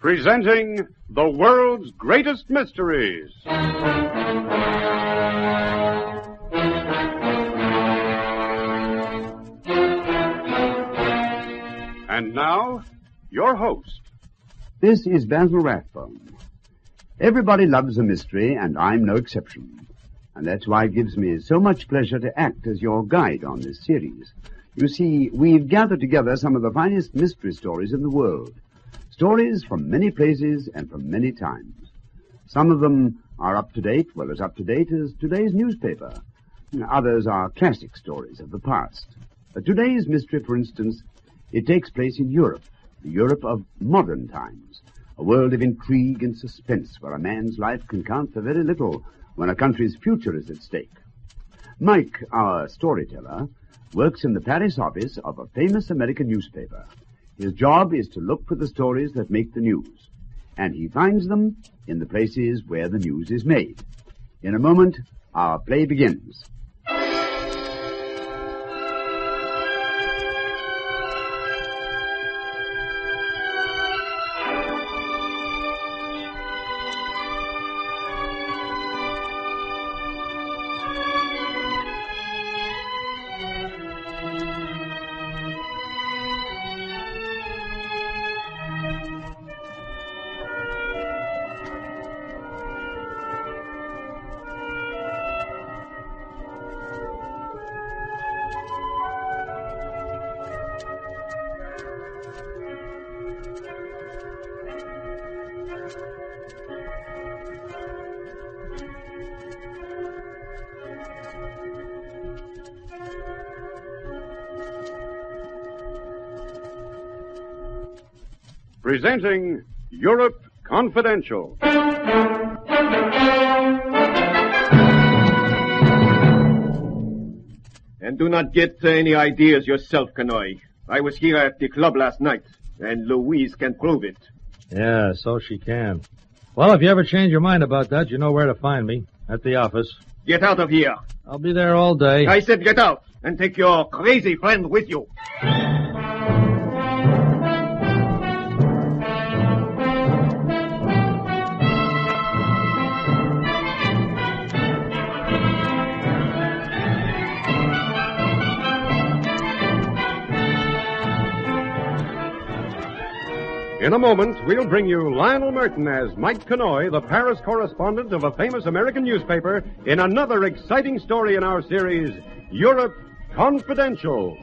Presenting the world's greatest mysteries. And now, your host. This is Basil Rathbone. Everybody loves a mystery, and I'm no exception. And that's why it gives me so much pleasure to act as your guide on this series. You see, we've gathered together some of the finest mystery stories in the world. Stories from many places and from many times. Some of them are up-to-date, well, as up-to-date as today's newspaper. Others are classic stories of the past. Today's mystery, for instance, it takes place in Europe, the Europe of modern times, a world of intrigue and suspense where a man's life can count for very little when a country's future is at stake. Mike, our storyteller, works in the Paris office of a famous American newspaper. His job is to look for the stories that make the news, and he finds them in the places where the news is made. In a moment, our play begins. Presenting Europe Confidential. And do not get any ideas yourself, Connoy. I was here at the club last night, and Louise can prove it. Yeah, so she can. Well, if you ever change your mind about that, you know where to find me. At the office. Get out of here. I'll be there all day. I said get out, and take your crazy friend with you. In a moment, we'll bring you Lionel Murton as Mike Connoy, the Paris correspondent of a famous American newspaper, in another exciting story in our series, Europe Confidential.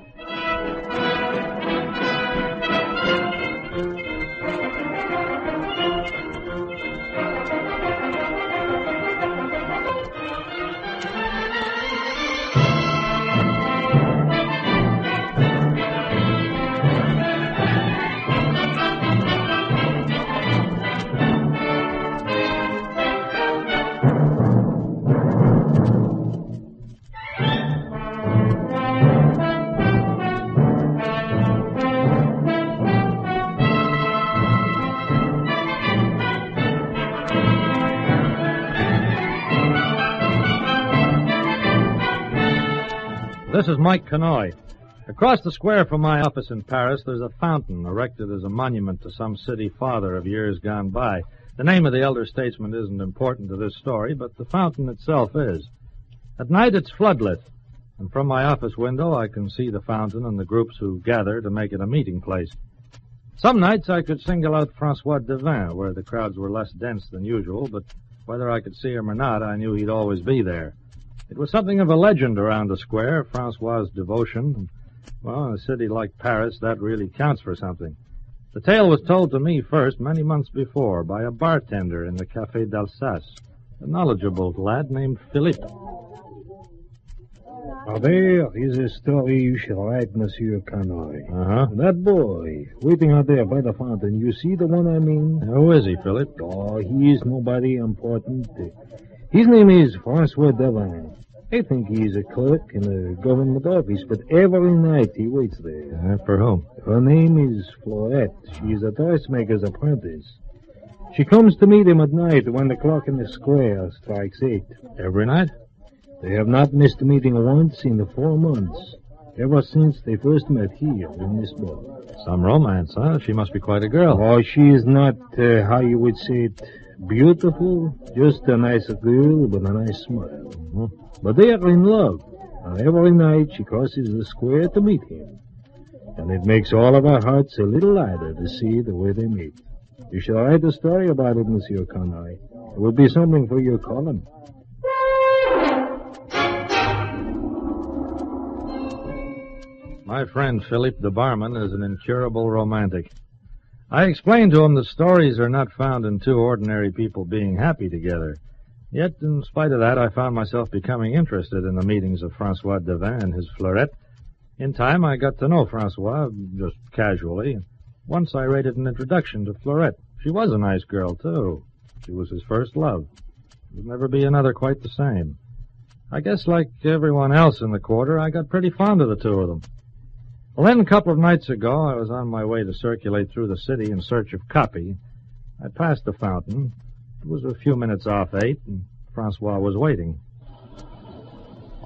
This is Mike Connoy. Across the square from my office in Paris, there's a fountain erected as a monument to some city father of years gone by. The name of the elder statesman isn't important to this story, but the fountain itself is. At night, it's floodlit, and from my office window, I can see the fountain and the groups who gather to make it a meeting place. Some nights, I could single out François Devin, where the crowds were less dense than usual, but whether I could see him or not, I knew he'd always be there. It was something of a legend around the square, Francois's devotion. Well, in a city like Paris, that really counts for something. The tale was told to me first, many months before, by a bartender in the Café d'Alsace, a knowledgeable lad named Philippe. Now, there is a story you shall write, Monsieur Connoy. Uh-huh. That boy, waiting out there by the fountain, you see the one I mean? Who is he, Philippe? Oh, he is nobody important. His name is François Devin. I think he is a clerk in a government office, but every night he waits there. For whom? Her name is Florette. She is a dressmaker's apprentice. She comes to meet him at night when the clock in the square strikes 8. Every night? They have not missed a meeting once in the 4 months. ever since they first met here in this bar. Some romance, huh? She must be quite a girl. Oh, she is not, how you would say it, beautiful. Just a nice girl with a nice smile. Mm-hmm. But they are in love. And every night she crosses the square to meet him. And it makes all of our hearts a little lighter to see the way they meet. You shall write a story about it, Monsieur Connoy. It will be something for your column. My friend Philippe the barman is an incurable romantic. I explained to him that stories are not found in two ordinary people being happy together. Yet, in spite of that, I found myself becoming interested in the meetings of François Devin and his Fleurette. In time, I got to know François, just casually. Once I rated an introduction to Fleurette. She was a nice girl, too. She was his first love. There'd never be another quite the same. I guess like everyone else in the quarter, I got pretty fond of the two of them. Well, then, a couple of nights ago, I was on my way to circulate through the city in search of copy. I passed the fountain. It was a few minutes off 8, and François was waiting.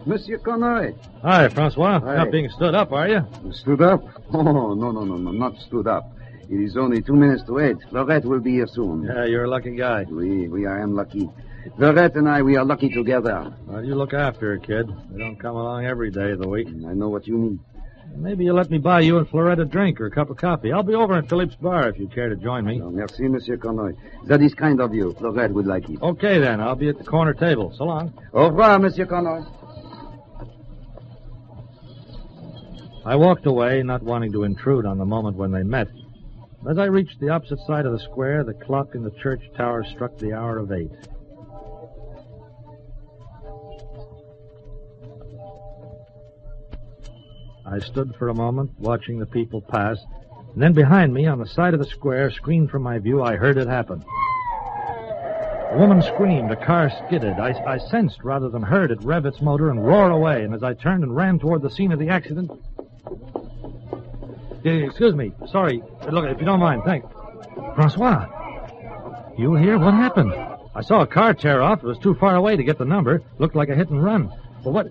Monsieur Connoy. Hi, François. Hi. Not being stood up, are you? Stood up? Oh, no, not stood up. It is only 2 minutes to 8. Fleurette will be here soon. Yeah, you're a lucky guy. We are lucky. Fleurette and I, we are lucky together. Well, you look after her, kid. They don't come along every day of the week. I know what you mean. Maybe you'll let me buy you and Fleurette a drink or a cup of coffee. I'll be over at Philippe's bar if you care to join me. Oh, merci, Monsieur Connoy. That is kind of you. Fleurette would like it. Okay, then. I'll be at the corner table. So long. Au revoir, Monsieur Connoy. I walked away, not wanting to intrude on the moment when they met. As I reached the opposite side of the square, the clock in the church tower struck the hour of 8. I stood for a moment, watching the people pass, and then behind me, on the side of the square, screened from my view, I heard it happen. A woman screamed, a car skidded. I sensed, rather than heard, it rev its motor and roar away, and as I turned and ran toward the scene of the accident... Excuse me, sorry. Look, if you don't mind, thanks. François, you here? What happened? I saw a car tear off. It was too far away to get the number. Looked like a hit and run. But what...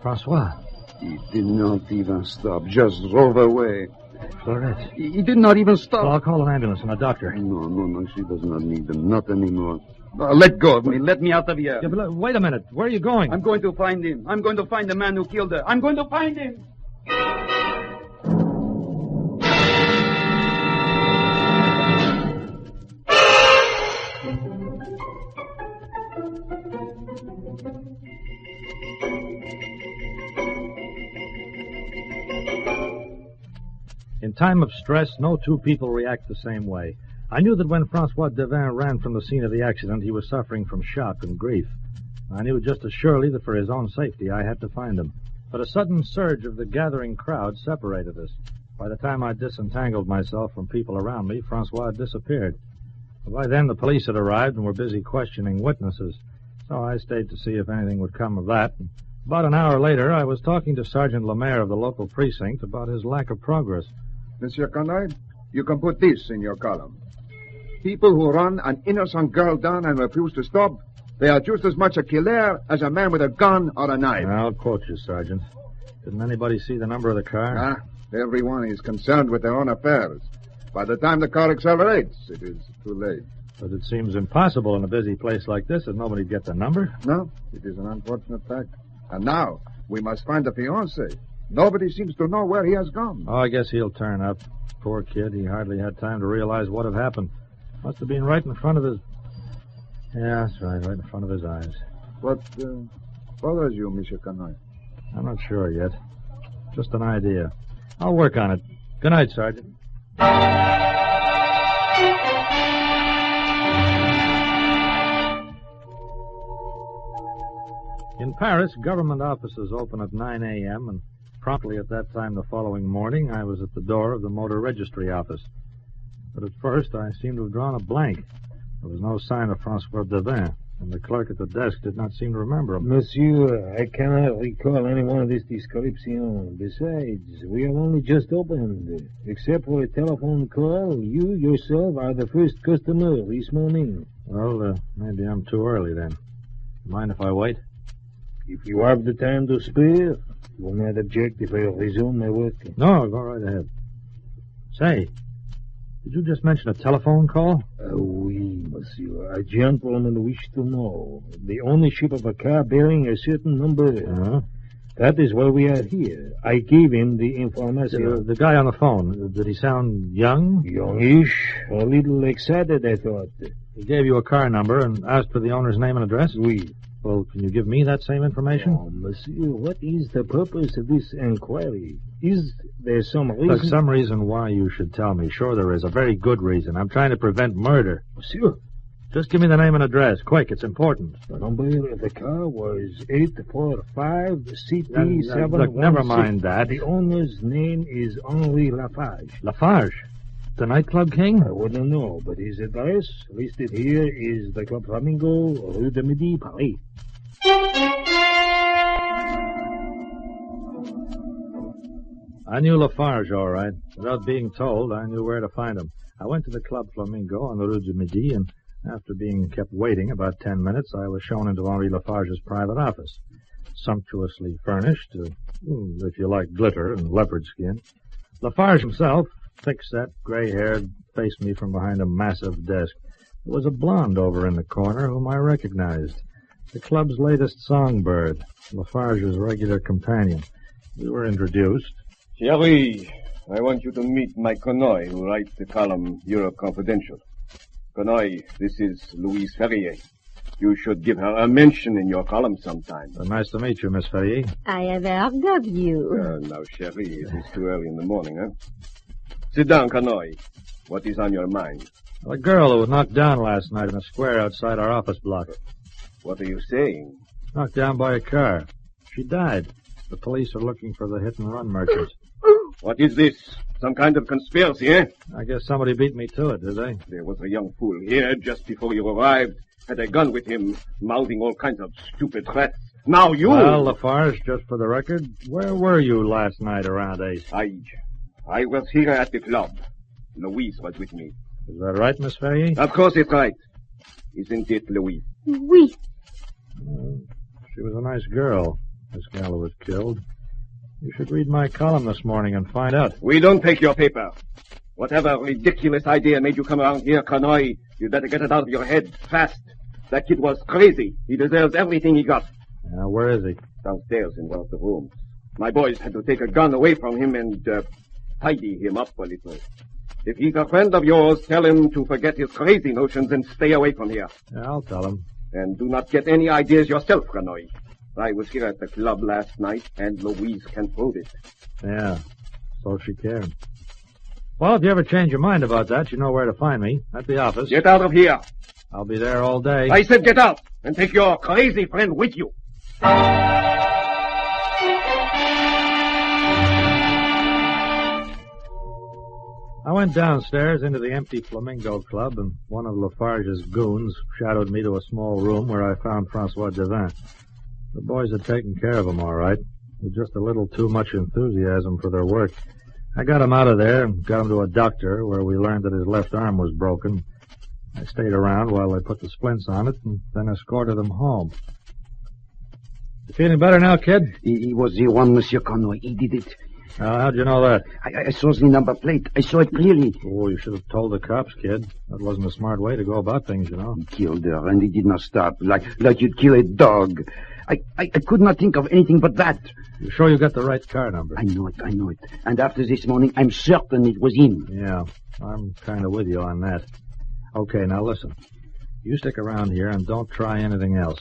François... He did not even stop, just drove away. Fleurette. He did not even stop. Well, I'll call an ambulance and a doctor. No, she does not need them, not anymore. Let go of me, let me out of here. Yeah, but wait a minute, where are you going? I'm going to find him. I'm going to find the man who killed her. I'm going to find him. In time of stress, no two people react the same way. I knew that when François Devin ran from the scene of the accident, he was suffering from shock and grief. I knew just as surely that for his own safety I had to find him. But a sudden surge of the gathering crowd separated us. By the time I disentangled myself from people around me, François had disappeared. By then, the police had arrived and were busy questioning witnesses. So I stayed to see if anything would come of that. About an hour later, I was talking to Sergeant Lemaire of the local precinct about his lack of progress. Monsieur Connoy, you can put this in your column. People who run an innocent girl down and refuse to stop, they are just as much a killer as a man with a gun or a knife. I'll quote you, Sergeant. Didn't anybody see the number of the car? Everyone is concerned with their own affairs. By the time the car accelerates, it is too late. But it seems impossible in a busy place like this that nobody'd get the number. No, it is an unfortunate fact. And now, we must find the fiancé. Nobody seems to know where he has gone. Oh, I guess he'll turn up. Poor kid, he hardly had time to realize what had happened. Must have been right in front of his... Yeah, that's right in front of his eyes. What bothers you, Monsieur Connoy? I'm not sure yet. Just an idea. I'll work on it. Good night, Sergeant. In Paris, government offices open at 9 a.m., and promptly at that time the following morning, I was at the door of the motor registry office. But at first, I seemed to have drawn a blank. There was no sign of François Devin, and the clerk at the desk did not seem to remember him. Monsieur, I cannot recall any one of this description. Besides, we have only just opened. Except for a telephone call, you yourself are the first customer this morning. Well, maybe I'm too early then. Mind if I wait? If you have the time to spare. You will not object if I resume my work? No, go right ahead. Say, did you just mention a telephone call? Oui, monsieur. A gentleman wished to know the ownership of a car bearing a certain number. That is why we are here. I gave him the information. The guy on the phone, did he sound young? Youngish. A little excited, I thought. He gave you a car number and asked for the owner's name and address? Oui. Well, can you give me that same information? Oh, monsieur, what is the purpose of this inquiry? Is there some reason? There's some reason why you should tell me. Sure there is. A very good reason. I'm trying to prevent murder. Monsieur. Just give me the name and address. Quick, it's important. The number of the car was 845-CT716. Look, never mind that. The owner's name is Henri Lafarge. Lafarge? The nightclub king? I wouldn't know, but his address listed here is the Club Flamingo, Rue de Midi, Paris. I knew Lafarge, all right. Without being told, I knew where to find him. I went to the Club Flamingo on the Rue de Midi, and after being kept waiting about 10 minutes, I was shown into Henri Lafarge's private office. Sumptuously furnished, if you like glitter and leopard skin. Lafarge himself, thick-set, gray-haired, faced me from behind a massive desk. There was a blonde over in the corner whom I recognized. The club's latest songbird, Lafarge's regular companion. We were introduced. Jerry, I want you to meet Mike Connoy, who writes the column Europe Confidential. Connoy, this is Louise Ferrier. You should give her a mention in your column sometime. Nice to meet you, Miss Ferrier. I have heard of you. Now, Cherie, it is too early in the morning, huh? Sit down, Connoy. What is on your mind? A girl who was knocked down last night in a square outside our office block. What are you saying? Knocked down by a car. She died. The police are looking for the hit-and-run merchants. What is this? Some kind of conspiracy, eh? I guess somebody beat me to it, did they? There was a young fool here just before you arrived. Had a gun with him, mouthing all kinds of stupid threats. Now you... Well, Lafarge, just for the record, where were you last night around 8? I was here at the club. Louise was with me. Is that right, Miss Ferrier? Of course it's right. Isn't it, Louise? Oui. She was a nice girl, this gal who was killed. You should read my column this morning and find out. We don't take your paper. Whatever ridiculous idea made you come around here, Connoy, you'd better get it out of your head fast. That kid was crazy. He deserves everything he got. Now, where is he? Downstairs in one of the rooms. My boys had to take a gun away from him and tidy him up a little. If he's a friend of yours, tell him to forget his crazy notions and stay away from here. Yeah, I'll tell him. And do not get any ideas yourself, Connoy. I was here at the club last night, and Louise can prove it. Yeah, so she can. Well, if you ever change your mind about that, you know where to find me. At the office. Get out of here. I'll be there all day. I said get out, and take your crazy friend with you. I went downstairs into the empty Flamingo Club, and one of Lafarge's goons shadowed me to a small room where I found Francois Devin. The boys had taken care of him all right, with just a little too much enthusiasm for their work. I got him out of there and got him to a doctor where we learned that his left arm was broken. I stayed around while they put the splints on it and then escorted him home. You feeling better now, kid? He was the one, Monsieur Connoy. He did it. How'd you know that? I saw the number plate. I saw it clearly. Oh, you should have told the cops, kid. That wasn't a smart way to go about things, you know. He killed her, and he did not stop, like you'd kill a dog. I could not think of anything but that. You sure you got the right car number? I know it. And after this morning, I'm certain it was him. Yeah, I'm kind of with you on that. Okay, now listen. You stick around here and don't try anything else.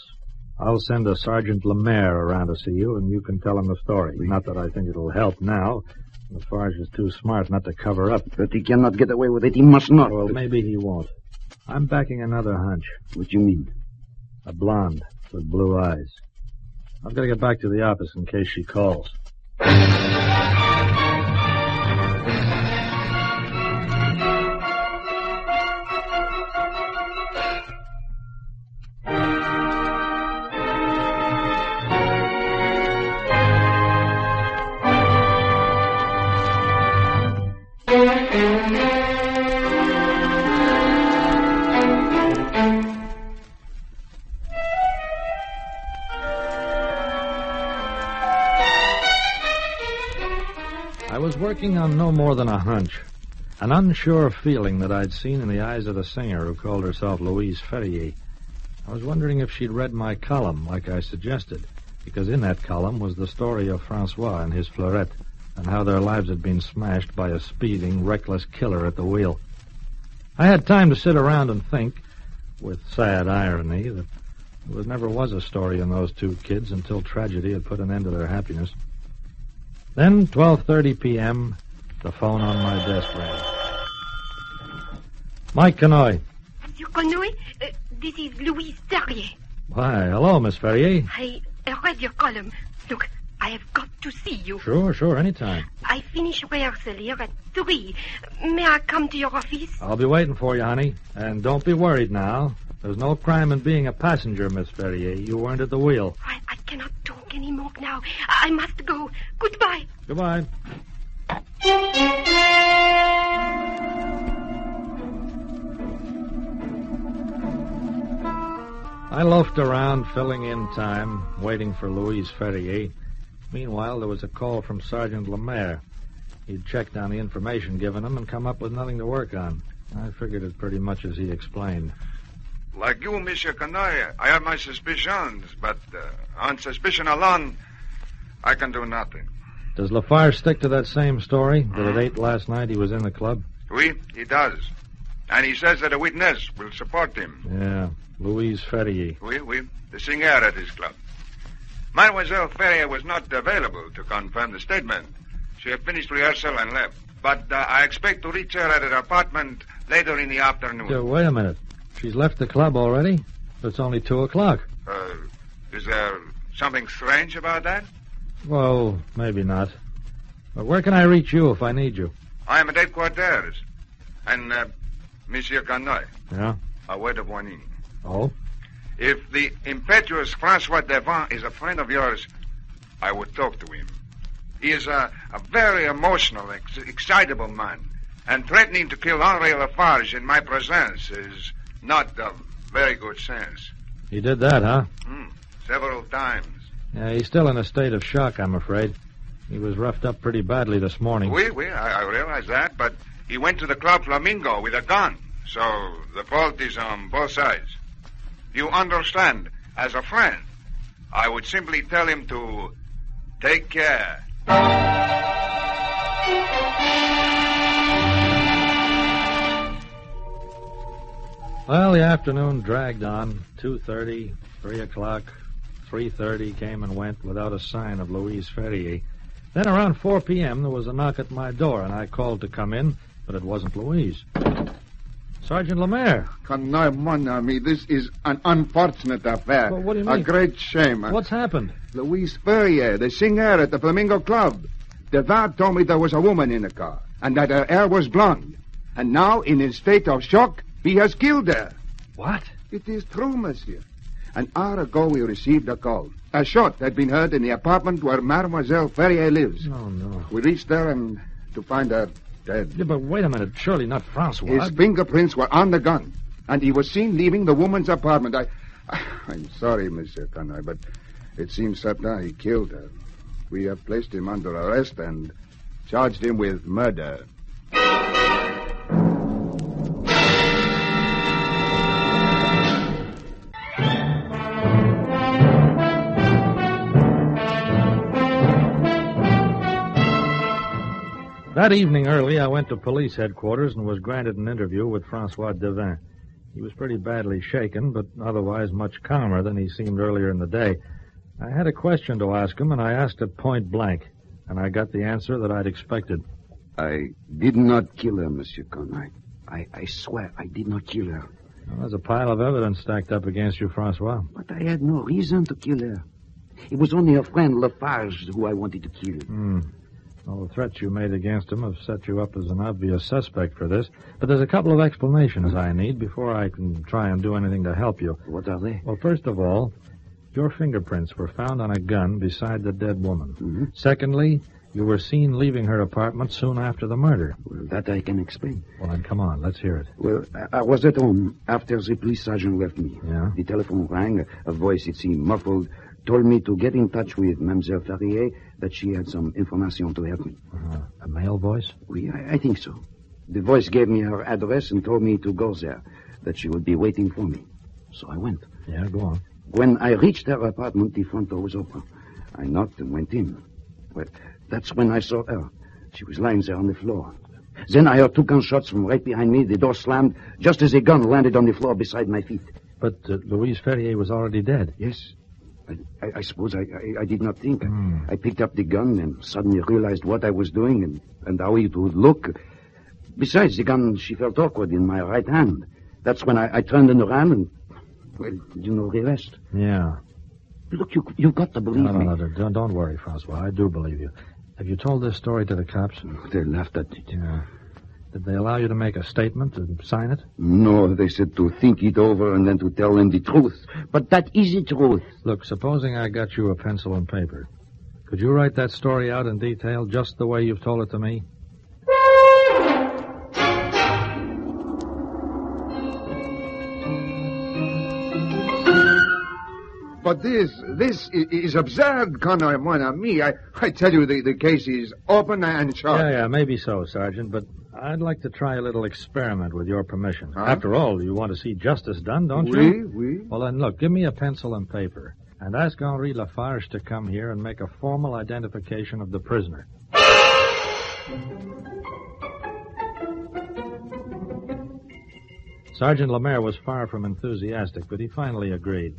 I'll send a Sergeant Lemaire around to see you, and you can tell him the story. Not that I think it'll help now. Lafarge is too smart not to cover up. But he cannot get away with it. He must not. Well, maybe he won't. I'm backing another hunch. What do you mean? A blonde with blue eyes. I've got to get back to the office in case she calls. working on no more than a hunch. An unsure feeling that I'd seen in the eyes of the singer who called herself Louise Ferrier. I was wondering if she'd read my column, like I suggested, because in that column was the story of Francois and his fleurette, and how their lives had been smashed by a speeding, reckless killer at the wheel. I had time to sit around and think, with sad irony, that there never was a story in those two kids until tragedy had put an end to their happiness. Then, 12:30 p.m., the phone on my desk rang. Mike Connoy. Monsieur Connoy, this is Louise Ferrier. Why, hello, Miss Ferrier. I read your column. Look, I have got to see you. Sure, anytime. I finish rehearsal here at 3. May I come to your office? I'll be waiting for you, honey. And don't be worried now. There's no crime in being a passenger, Miss Ferrier. You weren't at the wheel. I cannot talk anymore now. I must go. Goodbye. Goodbye. I loafed around, filling in time, waiting for Louise Ferrier. Meanwhile, there was a call from Sergeant Lemaire. He'd checked on the information given him and come up with nothing to work on. I figured it pretty much as he explained. Like you, Monsieur Connoy, I have my suspicions, but on suspicion alone, I can do nothing. Does Lafarge stick to that same story, that at 8 last night he was in the club? Oui, he does. And he says that a witness will support him. Yeah, Louise Ferrier. Oui, the singer at his club. Mademoiselle Ferrier was not available to confirm the statement. She had finished rehearsal and left. But I expect to reach her at her apartment later in the afternoon. Wait a minute. She's left the club already? It's only 2 o'clock. Is there something strange about that? Well, maybe not. But where can I reach you if I need you? I am at headquarters. And, Monsieur Connoy. Yeah? A word of warning. Oh? If the impetuous Francois Devant is a friend of yours, I would talk to him. He is a very emotional, excitable man. And threatening to kill Henri Lafarge in my presence is not of very good sense. He did that, huh? Several times. Yeah, he's still in a state of shock, I'm afraid. He was roughed up pretty badly this morning. Oui, I realize that, but he went to the Club Flamingo with a gun, so the fault is on both sides. You understand, as a friend, I would simply tell him to take care. Well, the afternoon dragged on. 2:30, 3 o'clock, 3:30 came and went without a sign of Louise Ferrier. Then around 4 p.m. there was a knock at my door, and I called to come in, but it wasn't Louise. Sergeant Lemaire. Connoy, mon ami, this is an unfortunate affair. Well, what do you mean? A great shame. What's happened? Louise Ferrier, the singer at the Flamingo Club. Devant told me there was a woman in the car, and that her hair was blonde. And now, in a state of shock, he has killed her. What? It is true, monsieur. An hour ago, we received a call. A shot had been heard in the apartment where Mademoiselle Ferrier lives. No. We reached there and to find her dead. Yeah, but wait a minute. Surely not Francois. His fingerprints were on the gun, and he was seen leaving the woman's apartment. I'm sorry, Monsieur Connoy, but it seems certain he killed her. We have placed him under arrest and charged him with murder. That evening early, I went to police headquarters and was granted an interview with Francois Devant. He was pretty badly shaken, but otherwise much calmer than he seemed earlier in the day. I had a question to ask him, and I asked it point blank, and I got the answer that I'd expected. I did not kill her, Monsieur Connoy. I swear I did not kill her. Well, there's a pile of evidence stacked up against you, Francois. But I had no reason to kill her. It was only her friend Lafarge who I wanted to kill. Well, the threats you made against him have set you up as an obvious suspect for this. But there's a couple of explanations I need before I can try and do anything to help you. What are they? Well, first of all, your fingerprints were found on a gun beside the dead woman. Secondly, you were seen leaving her apartment soon after the murder. Well, that I can explain. Well, then come on, let's hear it. Well, I was at home after the police sergeant left me. Yeah? The telephone rang, a voice, it seemed muffled, told me to get in touch with Mademoiselle Ferrier, that she had some information to help me. A male voice? Oui, I think so. The voice gave me her address and told me to go there, that she would be waiting for me. So I went. Yeah, go on. When I reached her apartment, the front door was open. I knocked and went in. Well, that's when I saw her. She was lying there on the floor. Then I heard 2 gunshots from right behind me. The door slammed just as a gun landed on the floor beside my feet. But Louise Ferrier was already dead. Yes. I suppose I did not think. I picked up the gun and suddenly realized what I was doing and how it would look. Besides, the gun, she felt awkward in my right hand. That's when I turned and ran and, well, you know the rest. Yeah. Look, you've got to believe me. No, don't worry, Francois. I do believe you. Have you told this story to the cops? They laughed at it. Yeah. Did they allow you to make a statement and sign it? No, they said to think it over and then to tell them the truth. But that is the truth. Look, supposing I got you a pencil and paper. Could you write that story out in detail just the way you've told it to me? But this is absurd, Connoy, mon ami. I tell you, the case is open and shut. Yeah, maybe so, Sergeant, but I'd like to try a little experiment with your permission. Huh? After all, you want to see justice done, don't you? Oui. Well, then, look, give me a pencil and paper, and ask Henri Lafarge to come here and make a formal identification of the prisoner. Sergeant Lemaire was far from enthusiastic, but he finally agreed.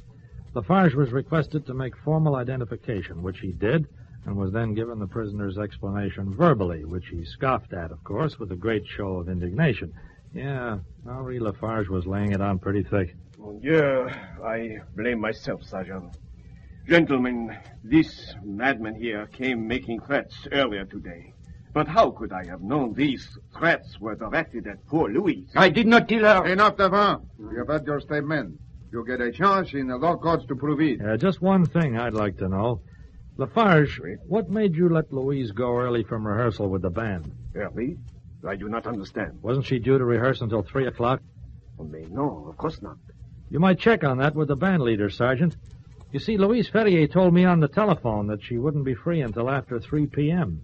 Lafarge was requested to make formal identification, which he did, and was then given the prisoner's explanation verbally, which he scoffed at, of course, with a great show of indignation. Yeah, Henri Lafarge was laying it on pretty thick. Mon Dieu, I blame myself, Sergeant. Gentlemen, this madman here came making threats earlier today. But how could I have known these threats were directed at poor Louise? I did not kill her. Enough, Devant. You have had your statement. You'll get a chance in the law courts to prove it. Just one thing I'd like to know. Lafarge, what made you let Louise go early from rehearsal with the band? Early? I do not understand. Wasn't she due to rehearse until 3 o'clock? No, of course not. You might check on that with the band leader, Sergeant. You see, Louise Ferrier told me on the telephone that she wouldn't be free until after 3 p.m.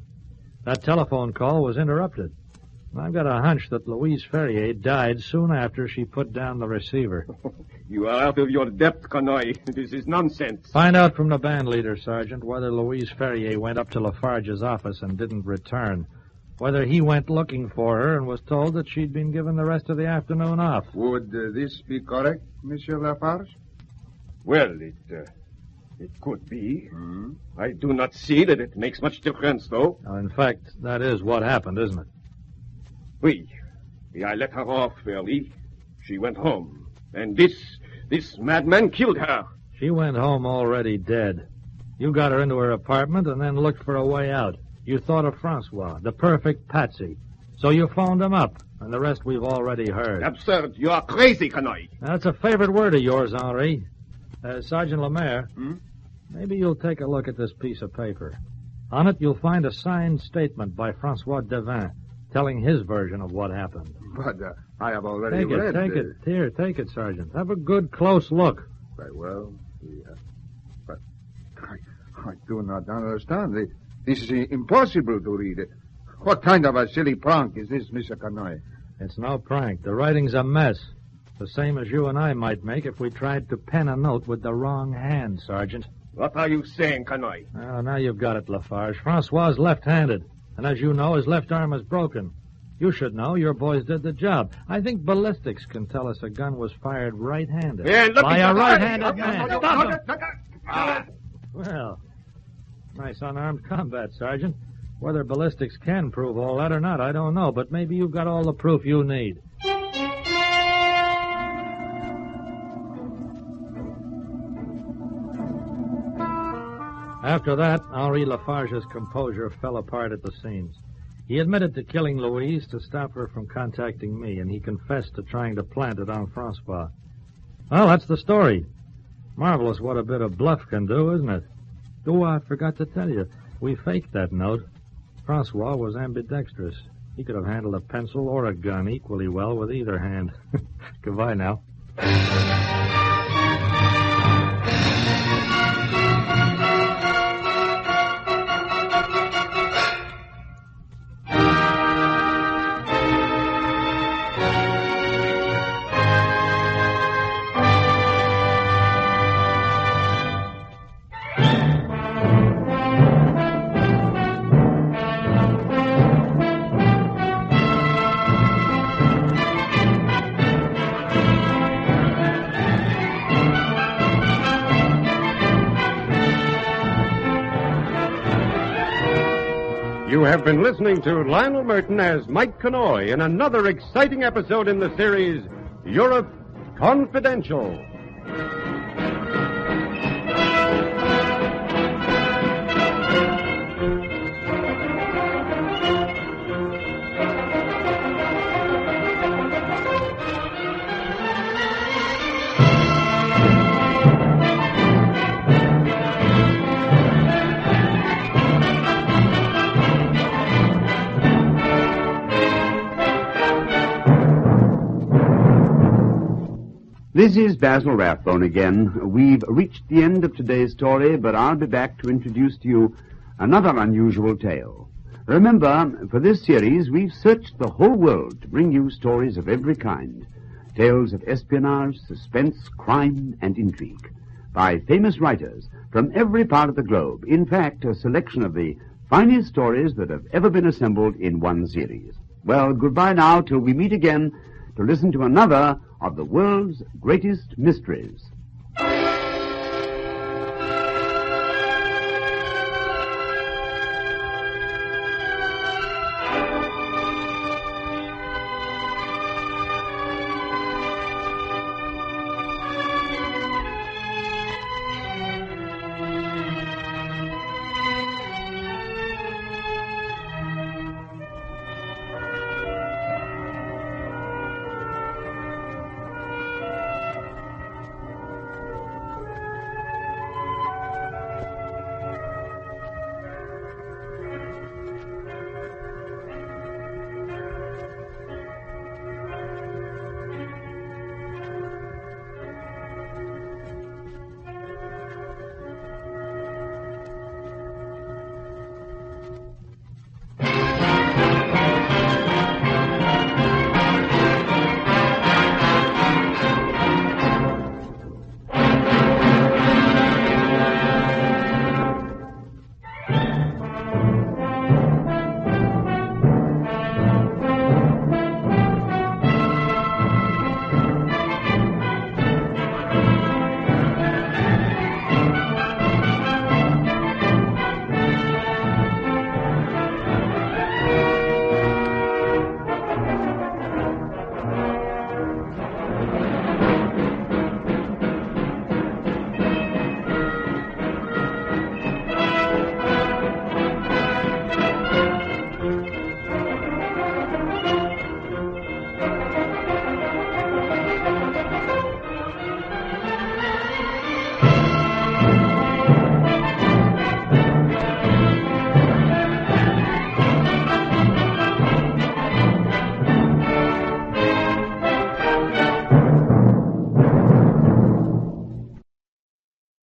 That telephone call was interrupted. I've got a hunch that Louise Ferrier died soon after she put down the receiver. You are out of your depth, Connoy. This is nonsense. Find out from the band leader, Sergeant, whether Louise Ferrier went up to Lafarge's office and didn't return. Whether he went looking for her and was told that she'd been given the rest of the afternoon off. Would this be correct, Monsieur Lafarge? Well, it could be. I do not see that it makes much difference, though. Now, in fact, that is what happened, isn't it? Oui. I let her off early. She went home. And this madman killed her. She went home already dead. You got her into her apartment and then looked for a way out. You thought of Francois, the perfect patsy. So you phoned him up, and the rest we've already heard. Absurd. You are crazy, Connoy. That's a favorite word of yours, Henri. Sergeant Lemaire, maybe you'll take a look at this piece of paper. On it, you'll find a signed statement by Francois Devin, telling his version of what happened. But I have already read Take it. Here, take it, Sergeant. Have a good, close look. Very well. But I do not understand. This is impossible to read. What kind of a silly prank is this, Mr. Connoy? It's no prank. The writing's a mess. The same as you and I might make if we tried to pen a note with the wrong hand, Sergeant. What are you saying, Connoy? Oh, now you've got it, Lafarge. Francois is left-handed. And as you know, his left arm is broken. You should know. Your boys did the job. I think ballistics can tell us a gun was fired right-handed. By a right-handed man. Stop him! Well, nice unarmed combat, Sergeant. Whether ballistics can prove all that or not, I don't know. But maybe you've got all the proof you need. After that, Henri Lafarge's composure fell apart at the seams. He admitted to killing Louise to stop her from contacting me, and he confessed to trying to plant it on Francois. Well, that's the story. Marvelous what a bit of bluff can do, isn't it? Oh, I forgot to tell you. We faked that note. Francois was ambidextrous. He could have handled a pencil or a gun equally well with either hand. Goodbye now. have been listening to Lionel Murton as Mike Connoy in another exciting episode in the series Europe Confidential. This is Basil Rathbone again. We've reached the end of today's story, but I'll be back to introduce to you another unusual tale. Remember, for this series, we've searched the whole world to bring you stories of every kind. Tales of espionage, suspense, crime, and intrigue. By famous writers from every part of the globe. In fact, a selection of the finest stories that have ever been assembled in one series. Well, goodbye now till we meet again to listen to another of the world's greatest mysteries.